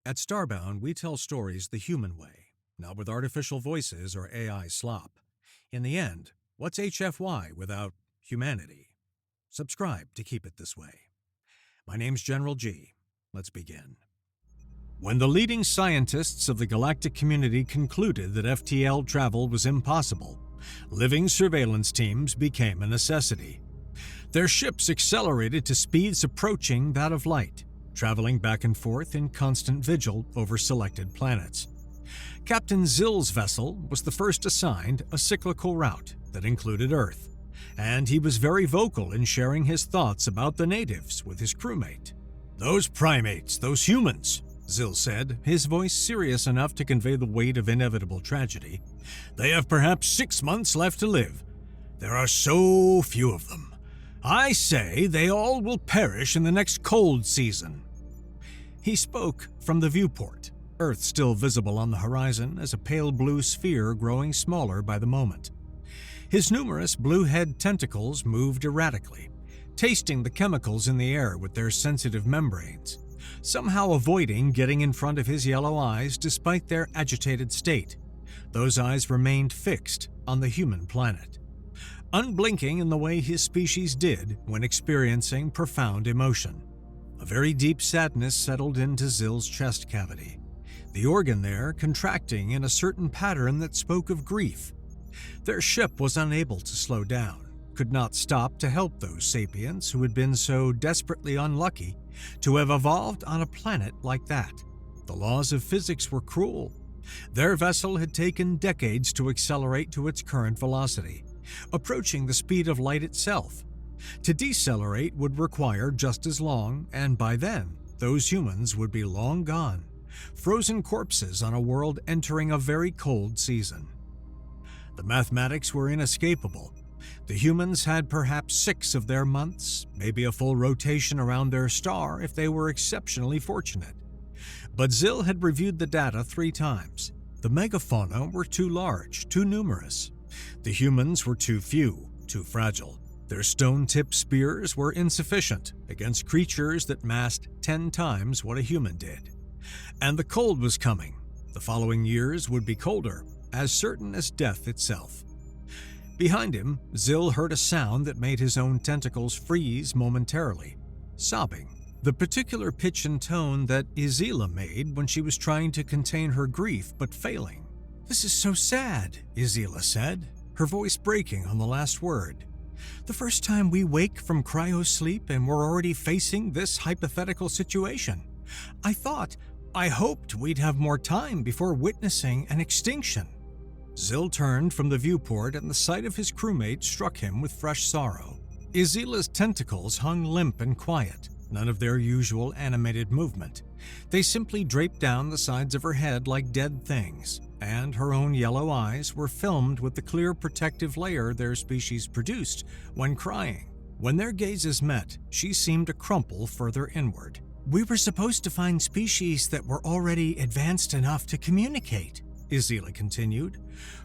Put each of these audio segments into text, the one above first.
At Starbound, we tell stories the human way, not with artificial voices or AI slop. In the end, what's HFY without humanity? Subscribe to keep it this way. My name's General G. Let's begin. When the leading scientists of the galactic community concluded that FTL travel was impossible, living surveillance teams became a necessity. Their ships accelerated to speeds approaching that of light, traveling back and forth in constant vigil over selected planets. Captain Zill's vessel was the first assigned a cyclical route that included Earth, and he was very vocal in sharing his thoughts about the natives with his crewmate. "Those primates, those humans," Zill said, his voice serious enough to convey the weight of inevitable tragedy. "They have perhaps 6 months left to live. There are so few of them. I say they all will perish in the next cold season." He spoke from the viewport, Earth still visible on the horizon as a pale blue sphere growing smaller by the moment. His numerous blue head tentacles moved erratically, tasting the chemicals in the air with their sensitive membranes, somehow avoiding getting in front of his yellow eyes despite their agitated state. Those eyes remained fixed on the human planet, unblinking in the way his species did when experiencing profound emotion. A very deep sadness settled into Zill's chest cavity, the organ there contracting in a certain pattern that spoke of grief. Their ship was unable to slow down, could not stop to help those sapients who had been so desperately unlucky to have evolved on a planet like that. The laws of physics were cruel. Their vessel had taken decades to accelerate to its current velocity, approaching the speed of light itself. To decelerate would require just as long, and by then, those humans would be long gone, frozen corpses on a world entering a very cold season. The mathematics were inescapable. The humans had perhaps 6 of their months, maybe a full rotation around their star if they were exceptionally fortunate. But Zill had reviewed the data 3 times. The megafauna were too large, too numerous. The humans were too few, too fragile. Their stone-tipped spears were insufficient against creatures that massed 10 times what a human did. And the cold was coming. The following years would be colder, as certain as death itself. Behind him, Zill heard a sound that made his own tentacles freeze momentarily. Sobbing. The particular pitch and tone that Izila made when she was trying to contain her grief but failing. "This is so sad," Izila said, her voice breaking on the last word. "The first time we wake from cryo-sleep and we're already facing this hypothetical situation. I hoped we'd have more time before witnessing an extinction." Zill turned from the viewport and the sight of his crewmate struck him with fresh sorrow. Izila's tentacles hung limp and quiet, none of their usual animated movement. They simply draped down the sides of her head like dead things, and her own yellow eyes were filmed with the clear protective layer their species produced when crying. When their gazes met, she seemed to crumple further inward. "We were supposed to find species that were already advanced enough to communicate," Izila continued,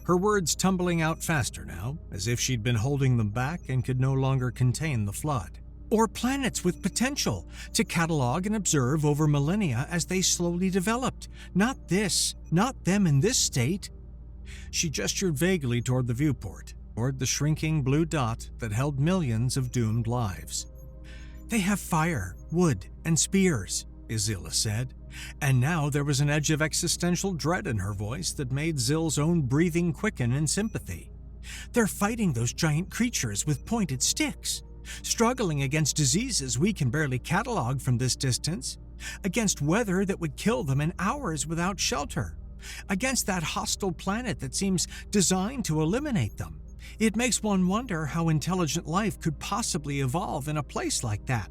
her words tumbling out faster now, as if she'd been holding them back and could no longer contain the flood. "Or planets with potential to catalog and observe over millennia as they slowly developed. Not them in this state." She gestured vaguely toward the viewport, toward the shrinking blue dot that held millions of doomed lives. "They have fire, wood, and spears," Izila said, and now there was an edge of existential dread in her voice that made Zill's own breathing quicken in sympathy. "They're fighting those giant creatures with pointed sticks, struggling against diseases we can barely catalog from this distance, against weather that would kill them in hours without shelter, against that hostile planet that seems designed to eliminate them. It makes one wonder how intelligent life could possibly evolve in a place like that.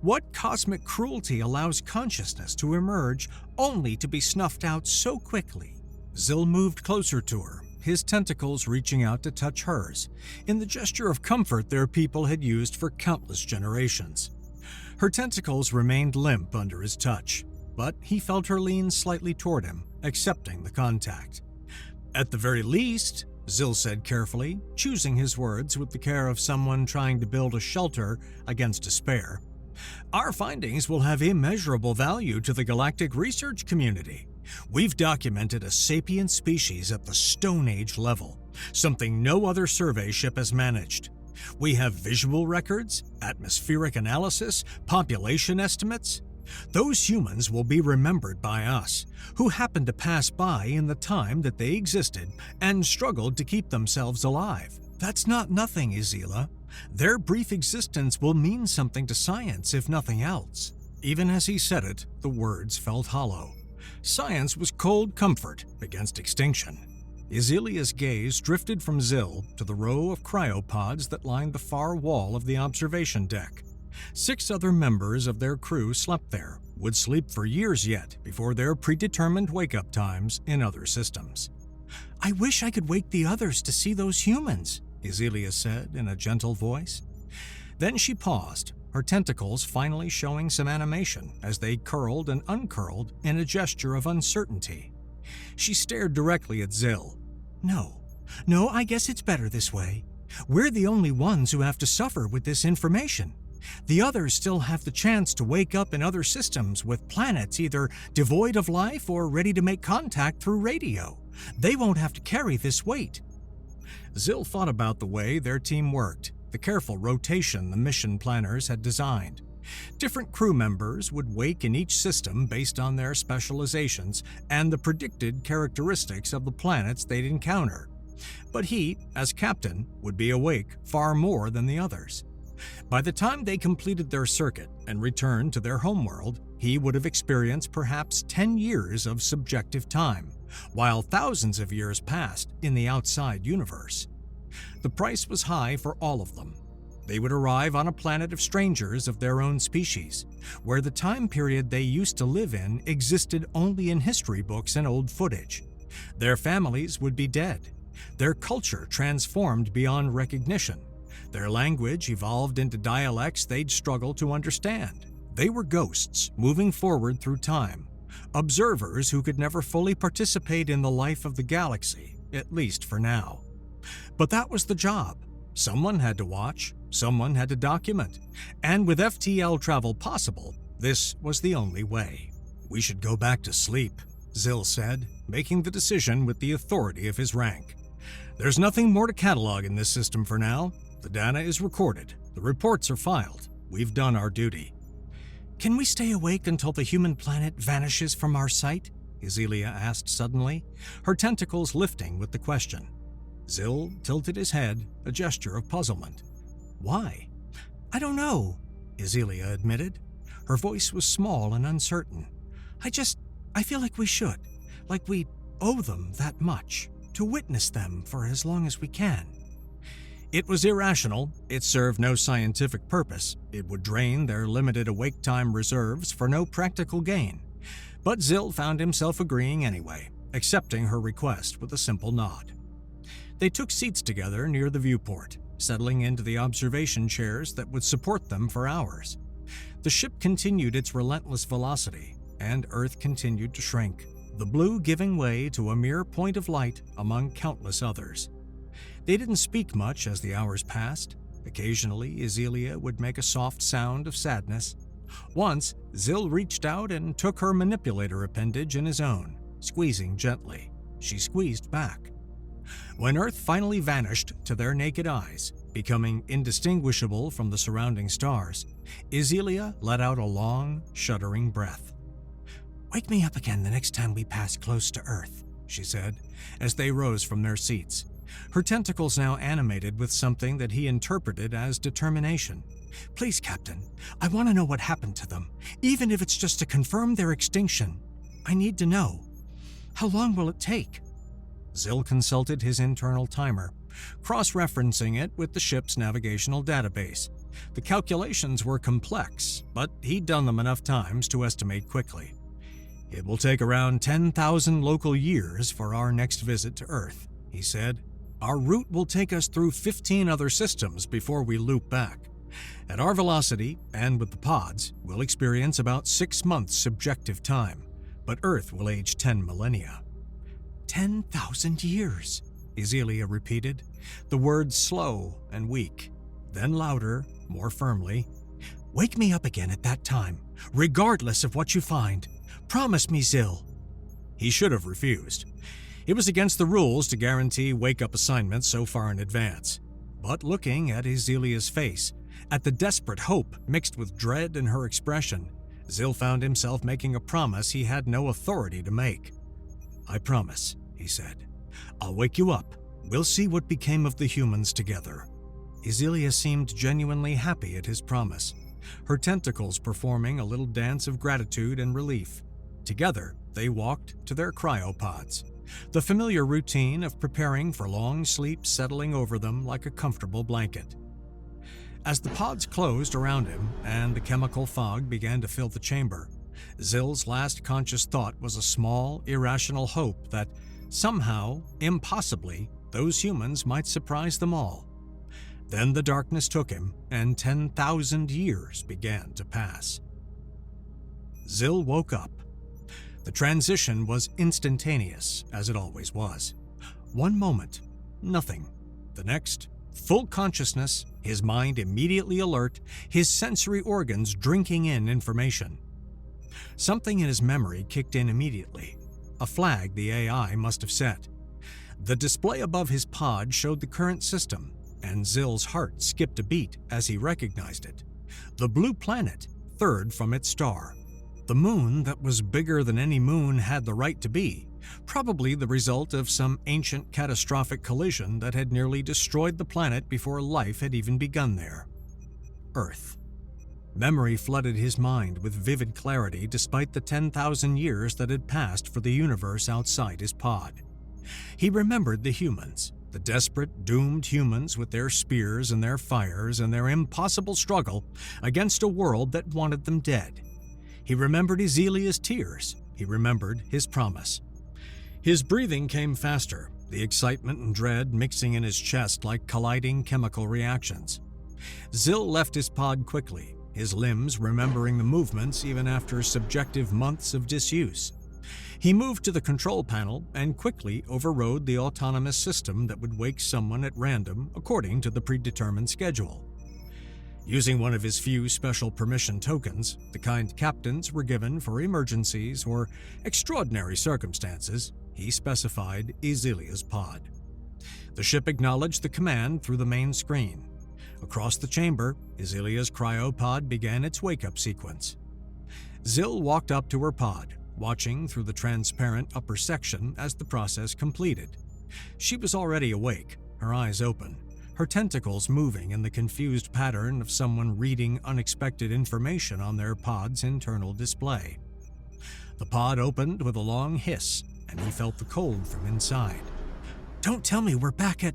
What cosmic cruelty allows consciousness to emerge only to be snuffed out so quickly?" Zill moved closer to her, his tentacles reaching out to touch hers, in the gesture of comfort their people had used for countless generations. Her tentacles remained limp under his touch, but he felt her lean slightly toward him, accepting the contact. "At the very least," Zill said carefully, choosing his words with the care of someone trying to build a shelter against despair, Our findings will have immeasurable value to the galactic research community. We've documented a sapient species at the Stone Age level, something no other survey ship has managed. We have visual records, atmospheric analysis, population estimates. Those humans will be remembered by us, who happened to pass by in the time that they existed and struggled to keep themselves alive. That's not nothing, Izila. Their brief existence will mean something to science, if nothing else. Even as he said it, the words felt hollow. Science was cold comfort against extinction. Izilia's gaze drifted from Zil to the row of cryopods that lined the far wall of the observation deck. 6 other members of their crew slept there, would sleep for years yet before their predetermined wake-up times in other systems. "I wish I could wake the others to see those humans," Izilia said in a gentle voice. Then she paused, her tentacles finally showing some animation as they curled and uncurled in a gesture of uncertainty. She stared directly at Zil. No, I guess it's better this way. We're the only ones who have to suffer with this information. The others still have the chance to wake up in other systems with planets either devoid of life or ready to make contact through radio. They won't have to carry this weight." Zil thought about the way their team worked, the careful rotation the mission planners had designed. Different crew members would wake in each system based on their specializations and the predicted characteristics of the planets they'd encounter. But he, as captain, would be awake far more than the others. By the time they completed their circuit and returned to their homeworld, he would have experienced perhaps 10 years of subjective time, while thousands of years passed in the outside universe. The price was high for all of them. They would arrive on a planet of strangers of their own species, where the time period they used to live in existed only in history books and old footage. Their families would be dead, their culture transformed beyond recognition, their language evolved into dialects they'd struggle to understand. They were ghosts moving forward through time, observers who could never fully participate in the life of the galaxy, at least for now. But that was the job. Someone had to watch, someone had to document, and with FTL travel possible, this was the only way. "We should go back to sleep," Zil said, making the decision with the authority of his rank. "There's nothing more to catalog in this system for now. The data is recorded, the reports are filed. We've done our duty." "Can we stay awake until the human planet vanishes from our sight?" Izilia asked suddenly, her tentacles lifting with the question. Zil tilted his head, a gesture of puzzlement. "Why?" "I don't know," Izilia admitted. Her voice was small and uncertain. I feel like we should. Like we owe them that much, to witness them for as long as we can." It was irrational, it served no scientific purpose, it would drain their limited awake time reserves for no practical gain. But Zil found himself agreeing anyway, accepting her request with a simple nod. They took seats together near the viewport, settling into the observation chairs that would support them for hours. The ship continued its relentless velocity, and Earth continued to shrink, the blue giving way to a mere point of light among countless others. They didn't speak much as the hours passed. Occasionally, Izilia would make a soft sound of sadness. Once, Zil reached out and took her manipulator appendage in his own, squeezing gently. She squeezed back. When Earth finally vanished to their naked eyes, becoming indistinguishable from the surrounding stars, Izilia let out a long, shuddering breath. "Wake me up again the next time we pass close to Earth," she said, as they rose from their seats, her tentacles now animated with something that he interpreted as determination. "Please, Captain, I want to know what happened to them, even if it's just to confirm their extinction. I need to know. How long will it take?" Zil consulted his internal timer, cross-referencing it with the ship's navigational database. The calculations were complex, but he'd done them enough times to estimate quickly. "It will take around 10,000 local years for our next visit to Earth," he said. "Our route will take us through 15 other systems before we loop back. At our velocity, and with the pods, we'll experience about 6 months subjective time, but Earth will age 10 millennia. 10,000 years, Izilia repeated, the words slow and weak, then louder, more firmly. Wake me up again at that time, regardless of what you find. Promise me, Zil." He should have refused. It was against the rules to guarantee wake-up assignments so far in advance. But looking at Ezelia's face, at the desperate hope mixed with dread in her expression, Zil found himself making a promise he had no authority to make. "I promise," he said. "I'll wake you up. We'll see what became of the humans together." Ezelia seemed genuinely happy at his promise, her tentacles performing a little dance of gratitude and relief. Together, they walked to their cryopods, the familiar routine of preparing for long sleep settling over them like a comfortable blanket. As the pods closed around him and the chemical fog began to fill the chamber, Zil's last conscious thought was a small, irrational hope that, somehow, impossibly, those humans might surprise them all. Then the darkness took him, and 10,000 years began to pass. Zil woke up. The transition was instantaneous, as it always was. One moment, nothing. The next, full consciousness, his mind immediately alert, his sensory organs drinking in information. Something in his memory kicked in immediately, a flag the AI must have set. The display above his pod showed the current system, and Zil's heart skipped a beat as he recognized it. The blue planet, third from its star. The moon that was bigger than any moon had the right to be, probably the result of some ancient catastrophic collision that had nearly destroyed the planet before life had even begun there. Earth. Memory flooded his mind with vivid clarity despite the 10,000 years that had passed for the universe outside his pod. He remembered the humans, the desperate, doomed humans with their spears and their fires and their impossible struggle against a world that wanted them dead. He remembered Ezelia's tears. He remembered his promise. His breathing came faster, the excitement and dread mixing in his chest like colliding chemical reactions. Zil left his pod quickly, his limbs remembering the movements even after subjective months of disuse. He moved to the control panel and quickly overrode the autonomous system that would wake someone at random according to the predetermined schedule. Using one of his few special permission tokens, the kind captains were given for emergencies or extraordinary circumstances, he specified Ezelia's pod. The ship acknowledged the command through the main screen. Across the chamber, Ezelia's cryopod began its wake-up sequence. Zil walked up to her pod, watching through the transparent upper section as the process completed. She was already awake, her eyes open, her tentacles moving in the confused pattern of someone reading unexpected information on their pod's internal display. The pod opened with a long hiss, and he felt the cold from inside. "Don't tell me we're back at..."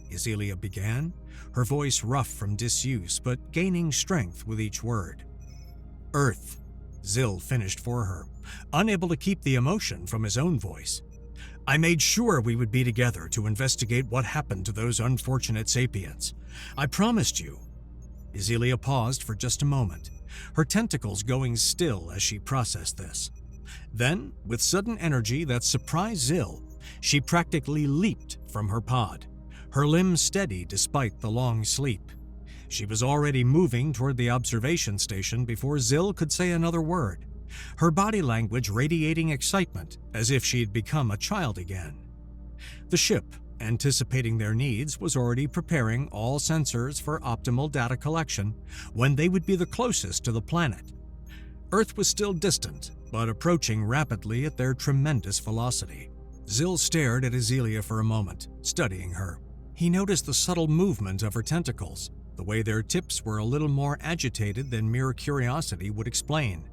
Ezelia began, her voice rough from disuse but gaining strength with each word. "Earth," Zil finished for her, unable to keep the emotion from his own voice. "I made sure we would be together to investigate what happened to those unfortunate sapiens. I promised you." Ezelia paused for just a moment, her tentacles going still as she processed this. Then, with sudden energy that surprised Zil, she practically leaped from her pod, her limbs steady despite the long sleep. She was already moving toward the observation station before Zil could say another word, her body language radiating excitement as if she had become a child again. The ship, anticipating their needs, was already preparing all sensors for optimal data collection when they would be the closest to the planet. Earth was still distant, but approaching rapidly at their tremendous velocity. Zil stared at Ezelia for a moment, studying her. He noticed the subtle movement of her tentacles, the way their tips were a little more agitated than mere curiosity would explain.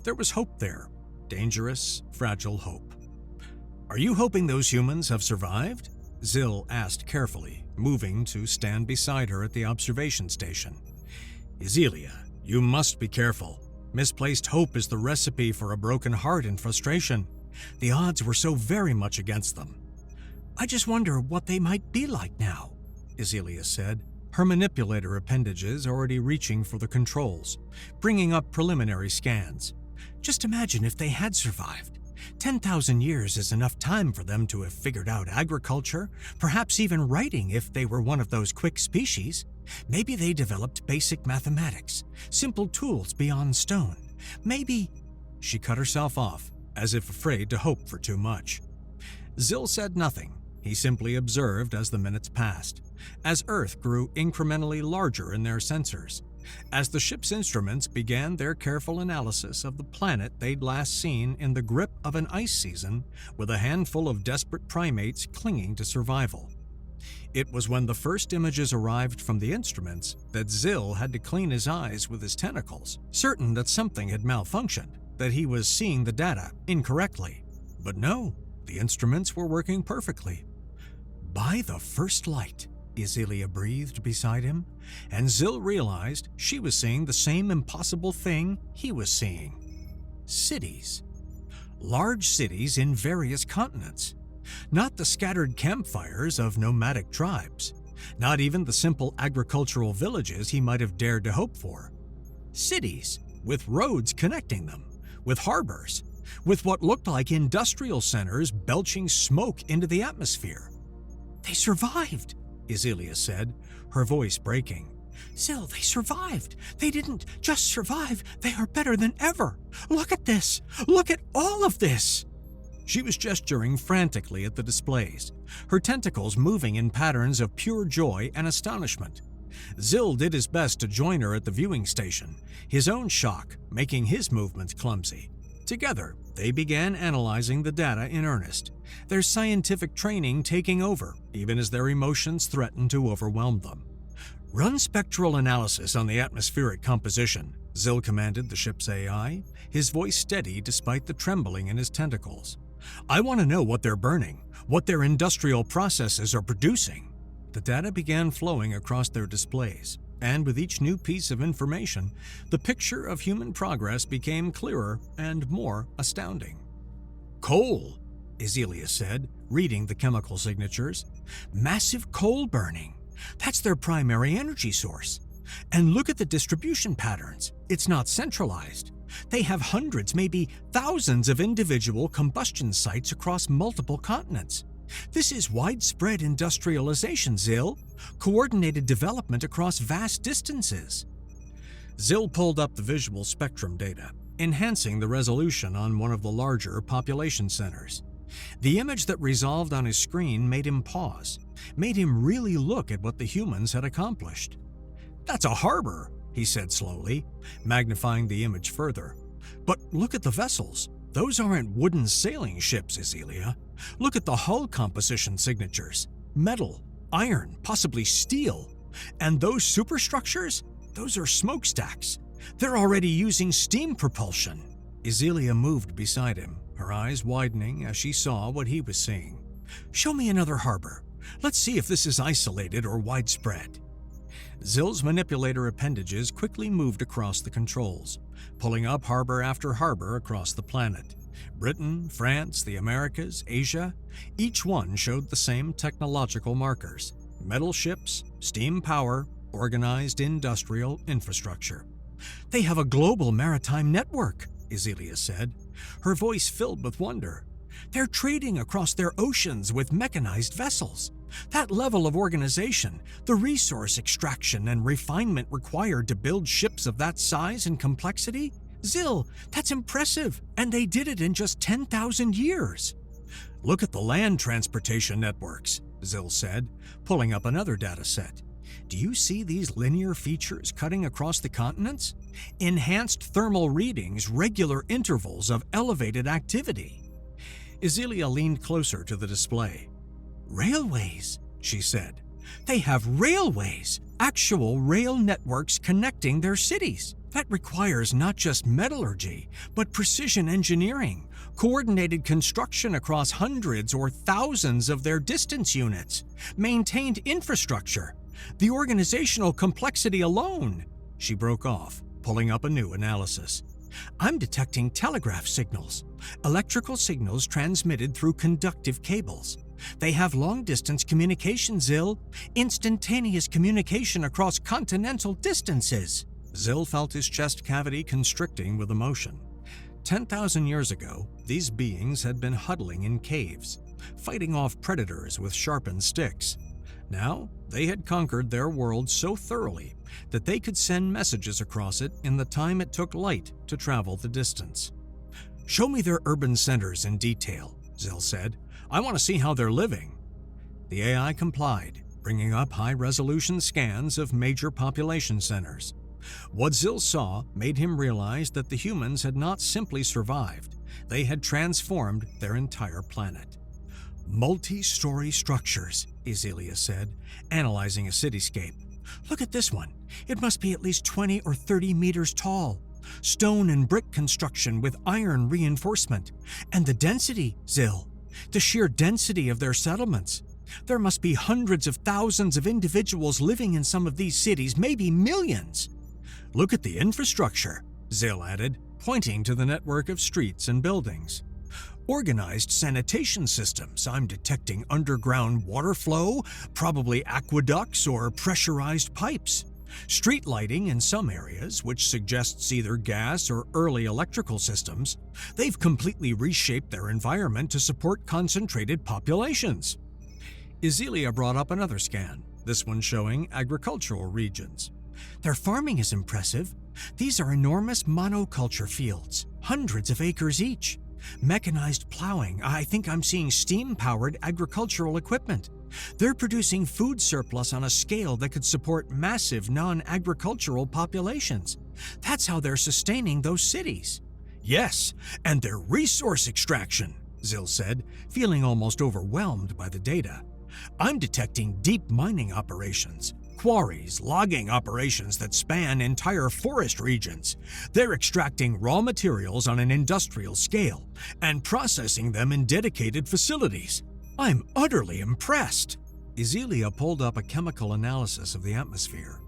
There was hope there, dangerous, fragile hope. "Are you hoping those humans have survived?" Zil asked carefully, moving to stand beside her at the observation station. "Ezelia, you must be careful. Misplaced hope is the recipe for a broken heart and frustration. The odds were so very much against them." "I just wonder what they might be like now," Ezelia said, her manipulator appendages already reaching for the controls, bringing up preliminary scans. "Just imagine if they had survived. 10,000 years is enough time for them to have figured out agriculture, perhaps even writing if they were one of those quick species. Maybe they developed basic mathematics, simple tools beyond stone. Maybe... She cut herself off, as if afraid to hope for too much. Zill said nothing. He simply observed as the minutes passed, as Earth grew incrementally larger in their sensors, as the ship's instruments began their careful analysis of the planet they'd last seen in the grip of an ice season with a handful of desperate primates clinging to survival. It was when the first images arrived from the instruments that Zill had to clean his eyes with his tentacles, certain that something had malfunctioned, that he was seeing the data incorrectly. But no, the instruments were working perfectly. By the first light, Isilia breathed beside him, and Zill realized she was seeing the same impossible thing he was seeing. Cities. Large cities in various continents. Not the scattered campfires of nomadic tribes. Not even the simple agricultural villages he might have dared to hope for. Cities, with roads connecting them, with harbors, with what looked like industrial centers belching smoke into the atmosphere. "They survived," Isilia said, her voice breaking. "Zill, they survived. They didn't just survive, they are better than ever. Look at this! Look at all of this!" She was gesturing frantically at the displays, her tentacles moving in patterns of pure joy and astonishment. Zill did his best to join her at the viewing station, his own shock making his movements clumsy. Together, they began analyzing the data in earnest, their scientific training taking over, even as their emotions threatened to overwhelm them. "Run spectral analysis on the atmospheric composition," Zill commanded the ship's AI, his voice steady despite the trembling in his tentacles. "I want to know what they're burning, what their industrial processes are producing." The data began flowing across their displays, and with each new piece of information, the picture of human progress became clearer and more astounding. "Coal," Isilia said, reading the chemical signatures. "Massive coal burning. That's their primary energy source. And look at the distribution patterns. It's not centralized. They have hundreds, maybe thousands of individual combustion sites across multiple continents. This is widespread industrialization, Zill. Coordinated development across vast distances." Zill pulled up the visual spectrum data, enhancing the resolution on one of the larger population centers. The image that resolved on his screen made him pause, made him really look at what the humans had accomplished. "That's a harbor," he said slowly, magnifying the image further. "But look at the vessels. Those aren't wooden sailing ships, Isilia. Look at the hull composition signatures. Metal, iron, possibly steel. And those superstructures? Those are smokestacks. They're already using steam propulsion." Isilia moved beside him, her eyes widening as she saw what he was seeing. "Show me another harbor. Let's see if this is isolated or widespread." Zill's manipulator appendages quickly moved across the controls, pulling up harbor after harbor across the planet. Britain, France, the Americas, Asia, each one showed the same technological markers: metal ships, steam power, organized industrial infrastructure. "They have a global maritime network," Isilia said, her voice filled with wonder. "They're trading across their oceans with mechanized vessels. That level of organization, the resource extraction and refinement required to build ships of that size and complexity? Zill, that's impressive, and they did it in just 10,000 years." "Look at the land transportation networks," Zill said, pulling up another data set. "Do you see these linear features cutting across the continents? Enhanced thermal readings, regular intervals of elevated activity." Isilia leaned closer to the display. "Railways," she said. "They have railways, actual rail networks connecting their cities. That requires not just metallurgy, but precision engineering, coordinated construction across hundreds or thousands of their distance units, maintained infrastructure, the organizational complexity alone." She broke off, pulling up a new analysis. "I'm detecting telegraph signals, electrical signals transmitted through conductive cables. They have long-distance communication, Zill, instantaneous communication across continental distances." Zill felt his chest cavity constricting with emotion. 10,000 years ago, these beings had been huddling in caves, fighting off predators with sharpened sticks. Now, they had conquered their world so thoroughly that they could send messages across it in the time it took light to travel the distance. "Show me their urban centers in detail," Zill said. "I want to see how they're living." The AI complied, bringing up high-resolution scans of major population centers. What Zill saw made him realize that the humans had not simply survived, they had transformed their entire planet. "Multi-story structures," Isilia said, analyzing a cityscape. "Look at this one. It must be at least 20 or 30 meters tall. Stone and brick construction with iron reinforcement. And the density, Zill. The sheer density of their settlements. There must be hundreds of thousands of individuals living in some of these cities, maybe millions." "Look at the infrastructure," Zill added, pointing to the network of streets and buildings. "Organized sanitation systems. I'm detecting underground water flow, probably aqueducts or pressurized pipes. Street lighting in some areas, which suggests either gas or early electrical systems. They've completely reshaped their environment to support concentrated populations." Isilia brought up another scan, this one showing agricultural regions. "Their farming is impressive. These are enormous monoculture fields, hundreds of acres each. Mechanized plowing. I think I'm seeing steam-powered agricultural equipment. They're producing food surplus on a scale that could support massive non-agricultural populations. That's how they're sustaining those cities." "Yes, and their resource extraction," Zill said, feeling almost overwhelmed by the data. "I'm detecting deep mining operations, quarries, logging operations that span entire forest regions. They're extracting raw materials on an industrial scale and processing them in dedicated facilities. I'm utterly impressed." Isilia pulled up a chemical analysis of the atmosphere.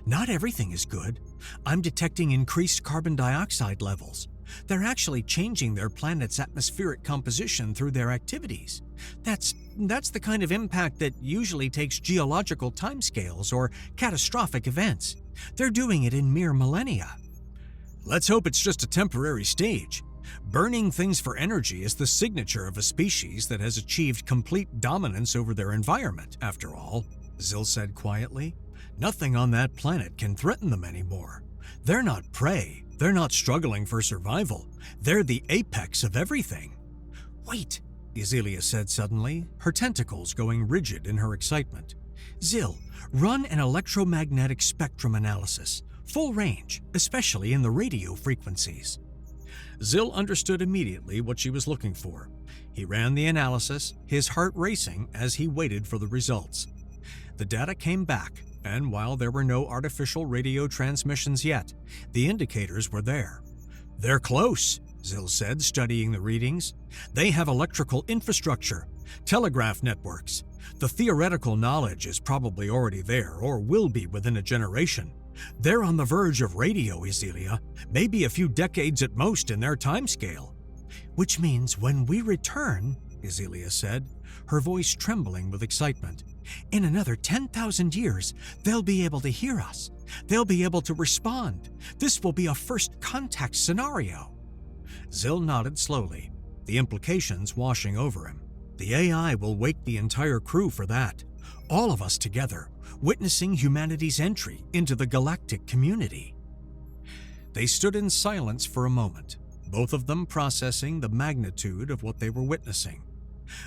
"Not everything is good. I'm detecting increased carbon dioxide levels. They're actually changing their planet's atmospheric composition through their activities. That's the kind of impact that usually takes geological timescales or catastrophic events. They're doing it in mere millennia." "Let's hope it's just a temporary stage. Burning things for energy is the signature of a species that has achieved complete dominance over their environment, after all," Zill said quietly. "Nothing on that planet can threaten them anymore. They're not prey. They're not struggling for survival. They're the apex of everything." "Wait," Isilia said suddenly, her tentacles going rigid in her excitement. "Zill, run an electromagnetic spectrum analysis. Full range, especially in the radio frequencies." Zill understood immediately what she was looking for. He ran the analysis, his heart racing as he waited for the results. The data came back, and while there were no artificial radio transmissions yet, the indicators were there. "They're close," Zill said, studying the readings. "They have electrical infrastructure, telegraph networks. The theoretical knowledge is probably already there or will be within a generation. They're on the verge of radio, Isilia, maybe a few decades at most in their timescale." "Which means when we return," Isilia said, her voice trembling with excitement, "in another 10,000 years, they'll be able to hear us. They'll be able to respond. This will be a first contact scenario." Zill nodded slowly, the implications washing over him. "The AI will wake the entire crew for that. All of us together, witnessing humanity's entry into the galactic community." They stood in silence for a moment, both of them processing the magnitude of what they were witnessing.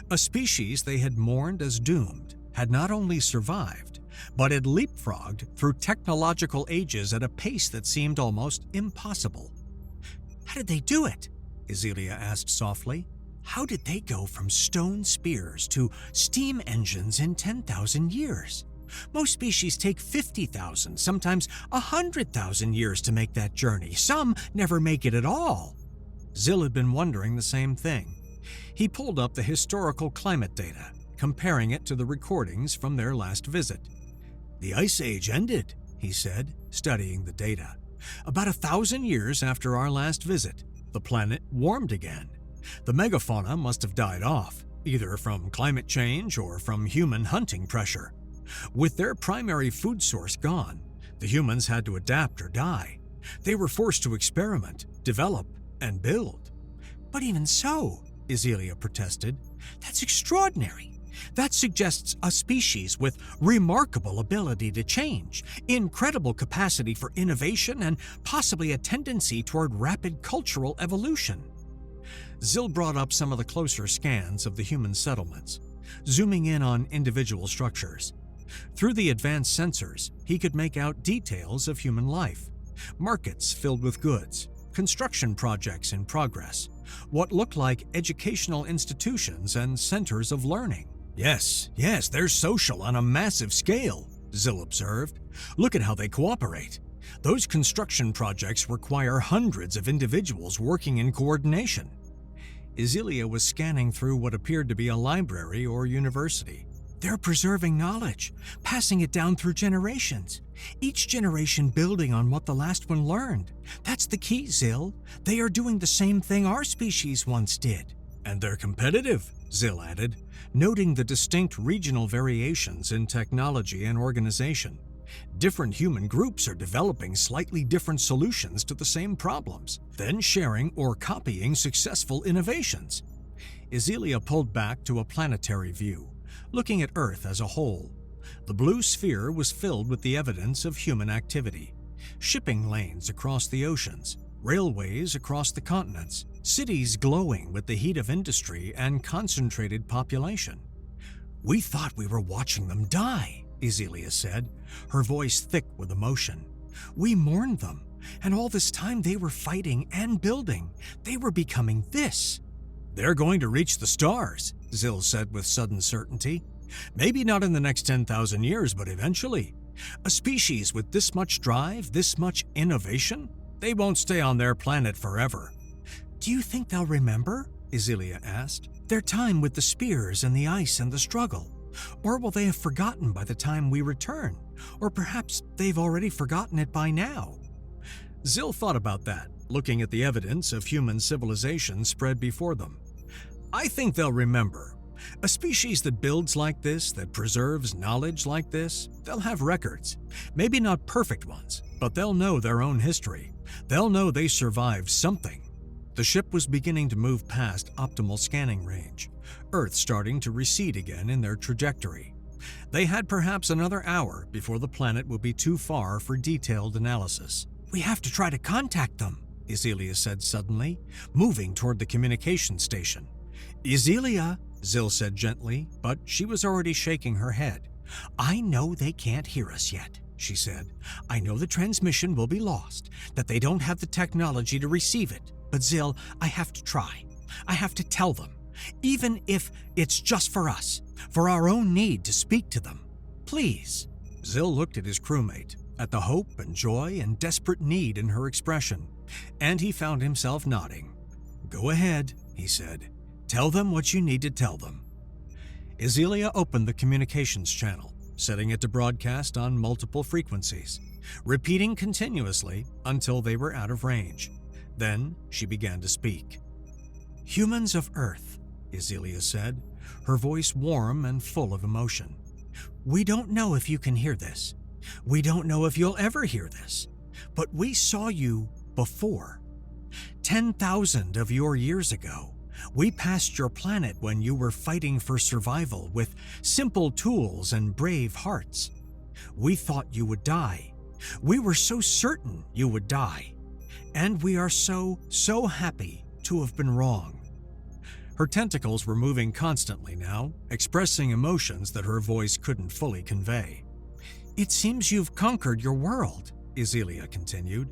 A species they had mourned as doomed had not only survived, but had leapfrogged through technological ages at a pace that seemed almost impossible. "How did they do it?" Isilia asked softly. "How did they go from stone spears to steam engines in 10,000 years? Most species take 50,000, sometimes 100,000 years to make that journey. Some never make it at all." Zill had been wondering the same thing. He pulled up the historical climate data, comparing it to the recordings from their last visit. "The Ice Age ended," he said, studying the data. "About 1,000 years after our last visit, the planet warmed again. The megafauna must have died off, either from climate change or from human hunting pressure. With their primary food source gone, the humans had to adapt or die. They were forced to experiment, develop, and build." "But even so," Isilia protested, "that's extraordinary. That suggests a species with remarkable ability to change, incredible capacity for innovation, and possibly a tendency toward rapid cultural evolution. Zill brought up some of the closer scans of the human settlements, zooming in on individual structures. Through the advanced sensors, he could make out details of human life, markets filled with goods, construction projects in progress, what looked like educational institutions and centers of learning. Yes, they're social on a massive scale, Zill observed. Look at how they cooperate. Those construction projects require hundreds of individuals working in coordination. Isilia was scanning through what appeared to be a library or university. They're preserving knowledge, passing it down through generations, each generation building on what the last one learned. That's the key, Zill. They are doing the same thing our species once did. And they're competitive, Zill added, noting the distinct regional variations in technology and organization. Different human groups are developing slightly different solutions to the same problems, then sharing or copying successful innovations. Isilia pulled back to a planetary view, looking at Earth as a whole. The blue sphere was filled with the evidence of human activity. Shipping lanes across the oceans, railways across the continents, cities glowing with the heat of industry and concentrated population. "We thought we were watching them die," Isilia said, her voice thick with emotion. "We mourned them, and all this time they were fighting and building. They were becoming this." "They're going to reach the stars," Zill said with sudden certainty. "Maybe not in the next 10,000 years, but eventually. A species with this much drive, this much innovation, they won't stay on their planet forever." "Do you think they'll remember?" Isilia asked. "Their time with the spears and the ice and the struggle? Or will they have forgotten by the time we return? Or perhaps they've already forgotten it by now?" Zill thought about that, looking at the evidence of human civilization spread before them. "I think they'll remember. A species that builds like this, that preserves knowledge like this, they'll have records. Maybe not perfect ones, but they'll know their own history. They'll know they survived something." The ship was beginning to move past optimal scanning range, Earth starting to recede again in their trajectory. They had perhaps another hour before the planet would be too far for detailed analysis. "We have to try to contact them," Isilia said suddenly, moving toward the communication station. "Isilia," Zill said gently, but she was already shaking her head. "I know they can't hear us yet," she said. "I know the transmission will be lost, that they don't have the technology to receive it. But Zill, I have to try. I have to tell them, even if it's just for us, for our own need to speak to them. Please." Zill looked at his crewmate, at the hope and joy and desperate need in her expression, and he found himself nodding. "Go ahead," he said. "Tell them what you need to tell them." Isilia opened the communications channel, setting it to broadcast on multiple frequencies, repeating continuously until they were out of range. Then she began to speak. "Humans of Earth," Isilia said, her voice warm and full of emotion. "We don't know if you can hear this. We don't know if you'll ever hear this. But we saw you before. 10,000 of your years ago, we passed your planet when you were fighting for survival with simple tools and brave hearts. We thought you would die. We were so certain you would die. And we are so happy to have been wrong." Her tentacles were moving constantly now, expressing emotions that her voice couldn't fully convey. "It seems you've conquered your world," Isilia continued.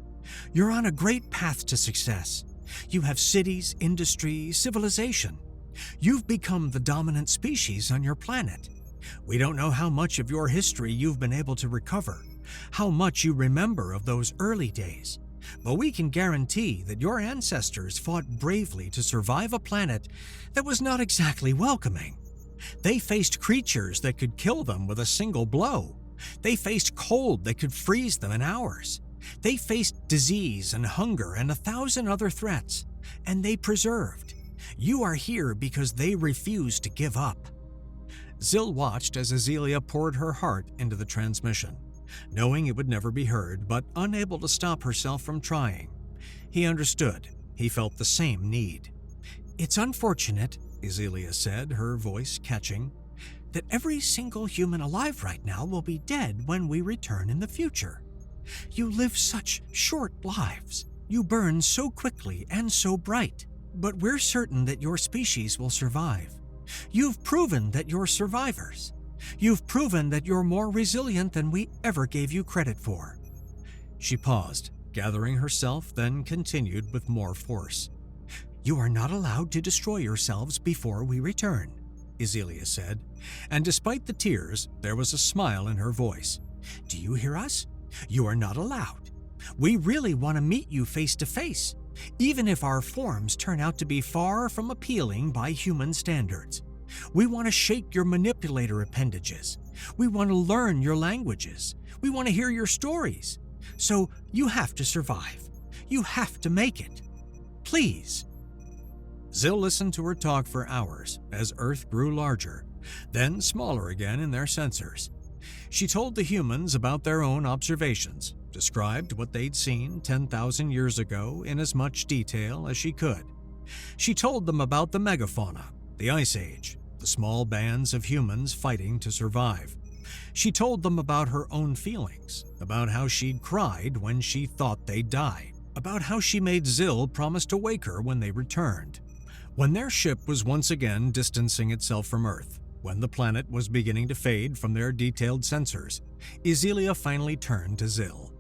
"You're on a great path to success. You have cities, industry, civilization. You've become the dominant species on your planet. We don't know how much of your history you've been able to recover, how much you remember of those early days. But we can guarantee that your ancestors fought bravely to survive a planet that was not exactly welcoming. They faced creatures that could kill them with a single blow. They faced cold that could freeze them in hours. They faced disease and hunger and 1,000 other threats, and they persevered. You are here because they refused to give up." Zill watched as Isilia poured her heart into the transmission, knowing it would never be heard, but unable to stop herself from trying. He understood. He felt the same need. "It's unfortunate," Isilia said, her voice catching. that every single human alive right now will be dead when we return in the future. You live such short lives. You burn so quickly and so bright. But we're certain that your species will survive. You've proven that you're survivors. You've proven that you're more resilient than we ever gave you credit for." She paused, gathering herself, then continued with more force. "You are not allowed to destroy yourselves before we return," Iselia said, and despite the tears, there was a smile in her voice. "Do you hear us? You are not allowed. We really want to meet you face to face, even if our forms turn out to be far from appealing by human standards. We want to shake your manipulator appendages. We want to learn your languages. We want to hear your stories. So you have to survive. You have to make it. Please." Zill listened to her talk for hours as Earth grew larger, then smaller again in their sensors. She told the humans about their own observations, described what they'd seen 10,000 years ago in as much detail as she could. She told them about the megafauna, the Ice Age, the small bands of humans fighting to survive. She told them about her own feelings, about how she'd cried when she thought they'd die, about how she made Zill promise to wake her when they returned. When their ship was once again distancing itself from Earth, when the planet was beginning to fade from their detailed sensors, Iselia finally turned to Zill.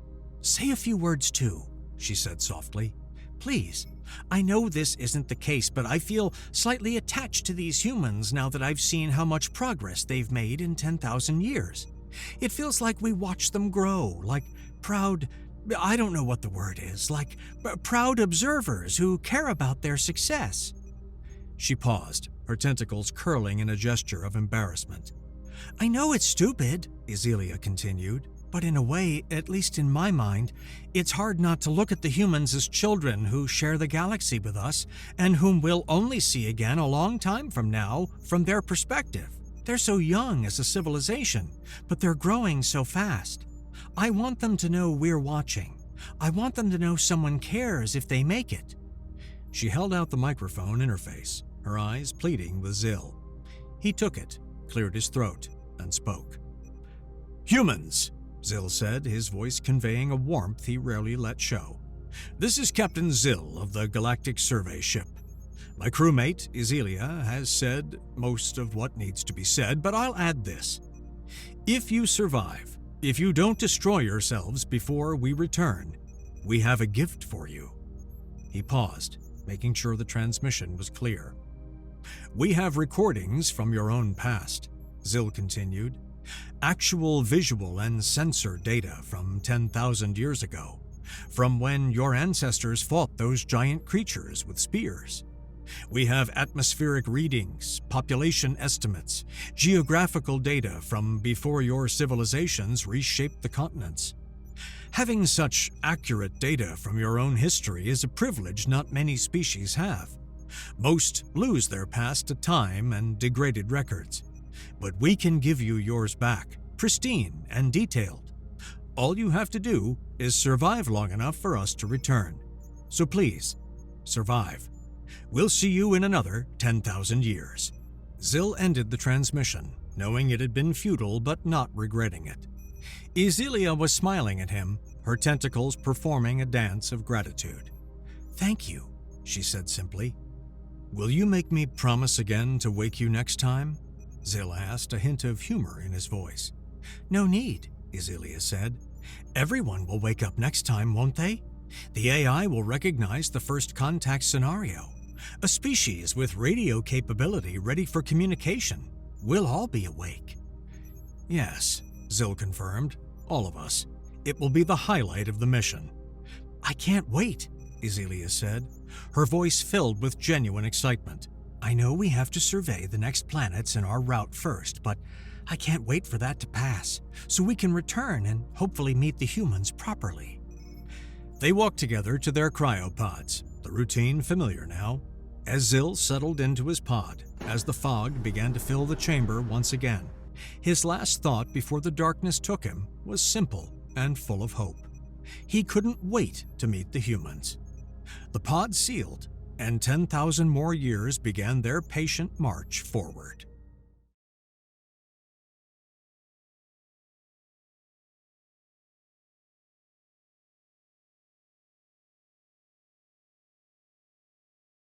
"Say a few words too," she said softly. "Please. I know this isn't the case, but I feel slightly attached to these humans now that I've seen how much progress they've made in 10,000 years. It feels like we watch them grow, like I don't know what the word is, like proud observers who care about their success." She paused, her tentacles curling in a gesture of embarrassment. "I know it's stupid," Iselia continued, "but in a way, at least in my mind, it's hard not to look at the humans as children who share the galaxy with us and whom we'll only see again a long time from now from their perspective. They're so young as a civilization, but they're growing so fast. I want them to know we're watching. I want them to know someone cares if they make it." She held out the microphone interface, her eyes pleading with Zill. He took it, cleared his throat, and spoke. "Humans," Zill said, his voice conveying a warmth he rarely let show. "This is Captain Zill of the Galactic Survey Ship. My crewmate, Iselia, has said most of what needs to be said, but I'll add this. If you survive, if you don't destroy yourselves before we return, we have a gift for you." He paused, making sure the transmission was clear. "We have recordings from your own past," Zill continued. "Actual visual and sensor data from 10,000 years ago, from when your ancestors fought those giant creatures with spears. We have atmospheric readings, population estimates, geographical data from before your civilizations reshaped the continents. Having such accurate data from your own history is a privilege not many species have. Most lose their past to time and degraded records. But we can give you yours back, pristine and detailed. All you have to do is survive long enough for us to return. So please, survive. We'll see you in another 10,000 years." Zill ended the transmission, knowing it had been futile but not regretting it. Iselia was smiling at him, her tentacles performing a dance of gratitude. "Thank you," she said simply. "Will you make me promise again to wake you next time?" Zill asked, a hint of humor in his voice. "No need," Iselia said. "Everyone will wake up next time, won't they? The AI will recognize the first contact scenario. A species with radio capability ready for communication. We'll all be awake." "Yes," Zill confirmed. "All of us. It will be the highlight of the mission." "I can't wait," Iselia said, her voice filled with genuine excitement. "I know we have to survey the next planets in our route first, but I can't wait for that to pass, so we can return and hopefully meet the humans properly." They walked together to their cryopods, the routine familiar now. As Zill settled into his pod, as the fog began to fill the chamber once again, his last thought before the darkness took him was simple and full of hope. He couldn't wait to meet the humans. The pod sealed, and 10,000 more years began their patient march forward.